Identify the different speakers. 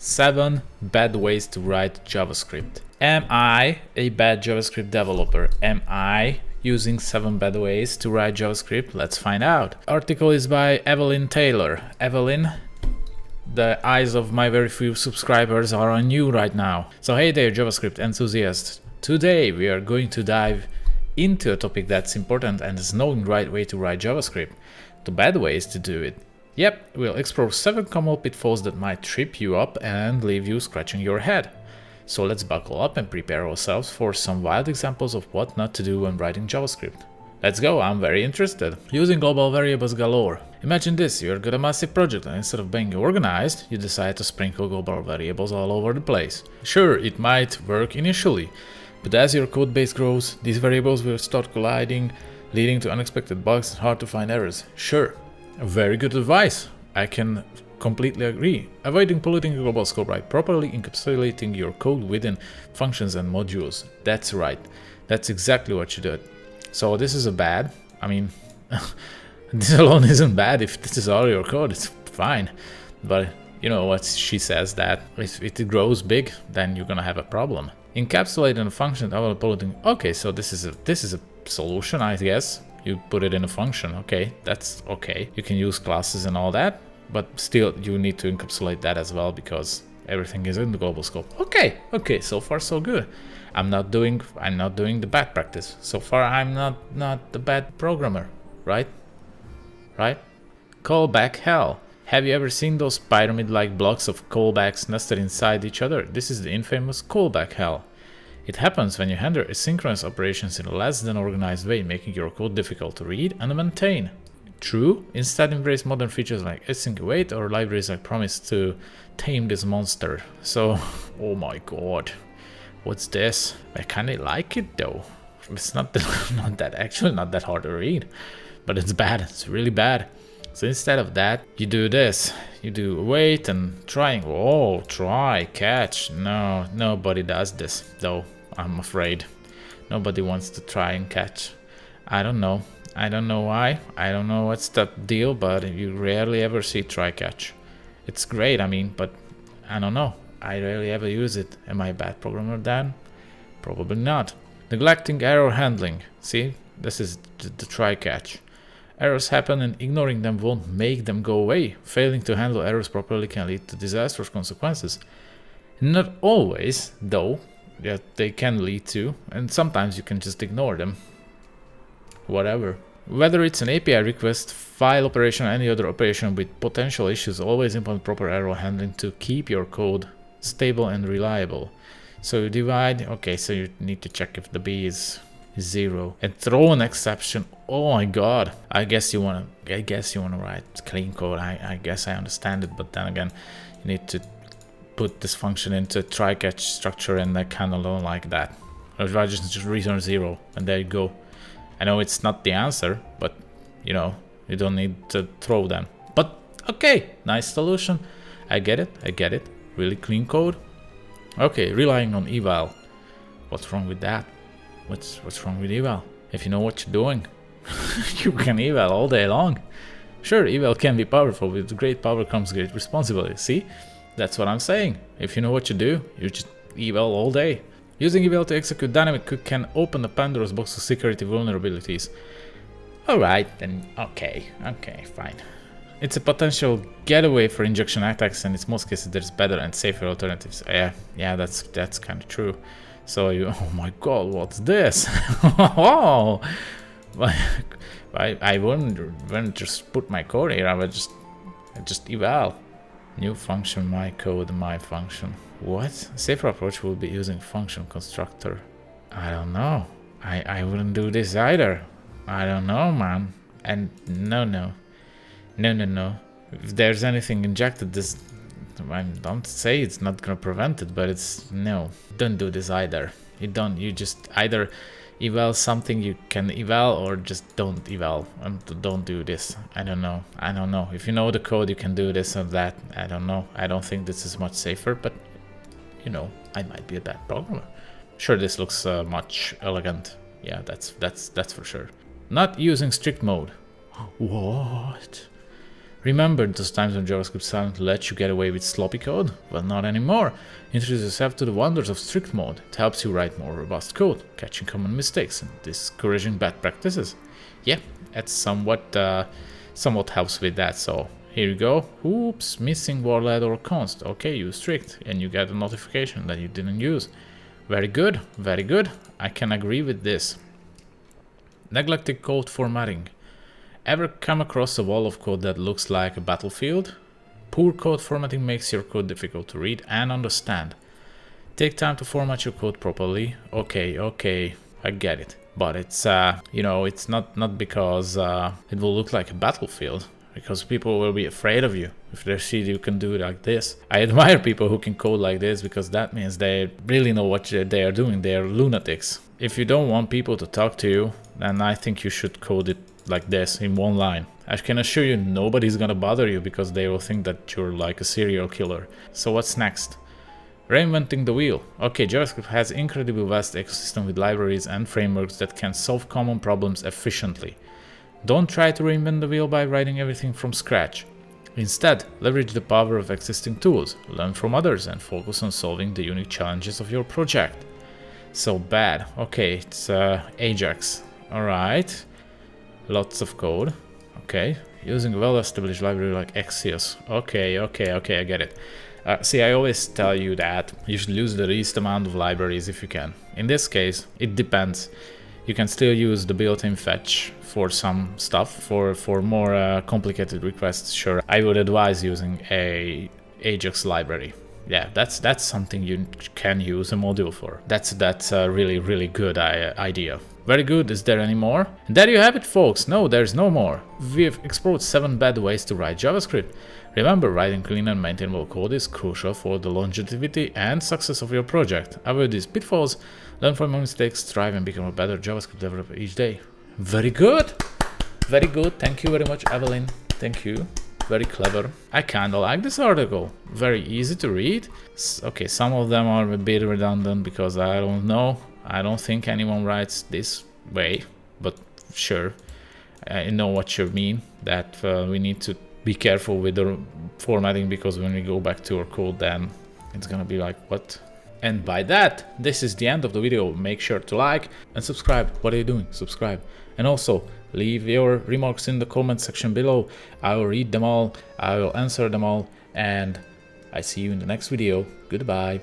Speaker 1: 7 bad ways to write JavaScript. Am I a bad JavaScript developer? Am I using 7 bad ways to write JavaScript? Let's find out. Article is by Evelyn Taylor. Evelyn, the eyes of my very few subscribers are on you right now. So hey there, JavaScript enthusiasts. Today we are going to dive into a topic that's important, and is knowing the right way to write JavaScript. The bad ways to do it. Yep, we'll explore 7 common pitfalls that might trip you up and leave you scratching your head. So let's buckle up and prepare ourselves for some wild examples of what not to do when writing JavaScript. Let's go, I'm very interested. Using global variables galore. Imagine this, you've got a massive project and instead of being organized, you decide to sprinkle global variables all over the place. Sure, it might work initially, but as your codebase grows, these variables will start colliding, leading to unexpected bugs and hard to find errors. Sure. Very good advice. I can completely agree. Avoiding polluting your global scope, right? Properly encapsulating your code within functions and modules. That's right. That's exactly what you did. So this is a bad. I mean, this alone isn't bad. If this is all your code, it's fine. But you know what she says, that if it grows big, then you're gonna have a problem. Encapsulating a function without polluting. Okay, so this is a solution, I guess. You put it in a function, okay, that's okay. You can use classes and all that, but still you need to encapsulate that as well because everything is in the global scope. Okay, so far so good. I'm not doing the bad practice. So far I'm not the bad programmer, right? Right? Callback hell. Have you ever seen those pyramid-like blocks of callbacks nested inside each other? This is the infamous callback hell. It happens when you handle asynchronous operations in a less than organized way, making your code difficult to read and maintain. True, instead embrace modern features like async await or libraries like Promise to tame this monster. So, oh my god, what's this? I kinda like it though. It's not that hard to read, but it's bad, it's really bad. So instead of that, you do this. You do wait and trying. Oh, try, catch. No, nobody does this though, I'm afraid. Nobody wants to try and catch. I don't know why. I don't know what's the deal, but you rarely ever see try catch. It's great, I mean, but I don't know. I rarely ever use it. Am I a bad programmer then? Probably not. Neglecting error handling. See, this is the try catch. Errors happen and ignoring them won't make them go away. Failing to handle errors properly can lead to disastrous consequences. Not always, though, that they can lead to, and sometimes you can just ignore them. Whatever. Whether it's an API request, file operation, or any other operation with potential issues, always implement proper error handling to keep your code stable and reliable. So you divide, okay, so you need to check if the B is 0 and throw an exception. Oh my god, I guess you wanna write clean code. I guess I understand it, but then again you need to put this function into try catch structure, and I kinda don't like that. Otherwise just return 0 and there you go. I know it's not the answer, but you know, you don't need to throw them. But okay, nice solution. I get it. Really clean code. Okay, relying on eval. What's wrong with that? What's wrong with eval? If you know what you're doing, you can eval all day long. Sure, eval can be powerful. With great power comes great responsibility. See? That's what I'm saying. If you know what you do, you just eval all day. Using eval to execute dynamic code can open a Pandora's box of security vulnerabilities. Alright, then okay, fine. It's a potential getaway for injection attacks, and in most cases there's better and safer alternatives. Yeah, that's kind of true. So you, oh my god, what's this? Oh, I wouldn't just put my code here. I would just eval. New function, my code, my function. What? Safer approach will be using function constructor. I don't know. I wouldn't do this either. I don't know, man. And no. If there's anything injected, this. I don't say it's not gonna prevent it, but it's no. Don't do this either. You just either eval something you can eval, or just don't eval and don't do this. I don't know. If you know the code, you can do this or that. I don't know. I don't think this is much safer, but you know, I might be a bad programmer. Sure, this looks much elegant. Yeah, that's for sure. Not using strict mode. What? Remember those times when JavaScript silently let you get away with sloppy code? Well, not anymore. Introduce yourself to the wonders of strict mode. It helps you write more robust code, catching common mistakes and discouraging bad practices. Yeah, it somewhat helps with that. So here you go. Oops, missing warled or const. Okay, use strict, and you get a notification that you didn't use. Very good, very good. I can agree with this. Neglected code formatting. Ever come across a wall of code that looks like a battlefield? Poor code formatting makes your code difficult to read and understand. Take time to format your code properly. Okay, I get it. But it's, it's not because it will look like a battlefield, because people will be afraid of you if they see you can do it like this. I admire people who can code like this, because that means they really know what they are doing. They are lunatics. If you don't want people to talk to you, then I think you should code it like this in one line. I can assure you nobody's gonna bother you, because they will think that you're like a serial killer. So what's next? Reinventing the wheel. Okay, JavaScript has incredibly vast ecosystem with libraries and frameworks that can solve common problems efficiently. Don't try to reinvent the wheel by writing everything from scratch. Instead, leverage the power of existing tools, learn from others, and focus on solving the unique challenges of your project. So bad. Okay, it's Ajax. Alright. Lots of code. Okay. Using a well-established library like Axios. Okay, I get it. See, I always tell you that you should use the least amount of libraries if you can. In this case, it depends. You can still use the built-in fetch for some stuff. For more complicated requests, sure, I would advise using a Ajax library. Yeah, that's something you can use a module for. That's a really good idea. Very good. Is there any more? And there you have it, folks. No, there's no more. We've explored 7 bad ways to write JavaScript. Remember, writing clean and maintainable code is crucial for the longevity and success of your project. Avoid these pitfalls, learn from your mistakes, strive and become a better JavaScript developer each day. Very good. Very good. Thank you very much, Evelyn. Thank you. Very clever. I kinda like this article. Very easy to read. Okay, some of them are a bit redundant because I don't know. I don't think anyone writes this way, but sure, I know what you mean, that we need to be careful with the formatting, because when we go back to our code, then it's gonna be like, what? And by that, this is the end of the video. Make sure to like and subscribe. What are you doing? Subscribe. And also, leave your remarks in the comment section below. I will read them all, I will answer them all, and I see you in the next video. Goodbye.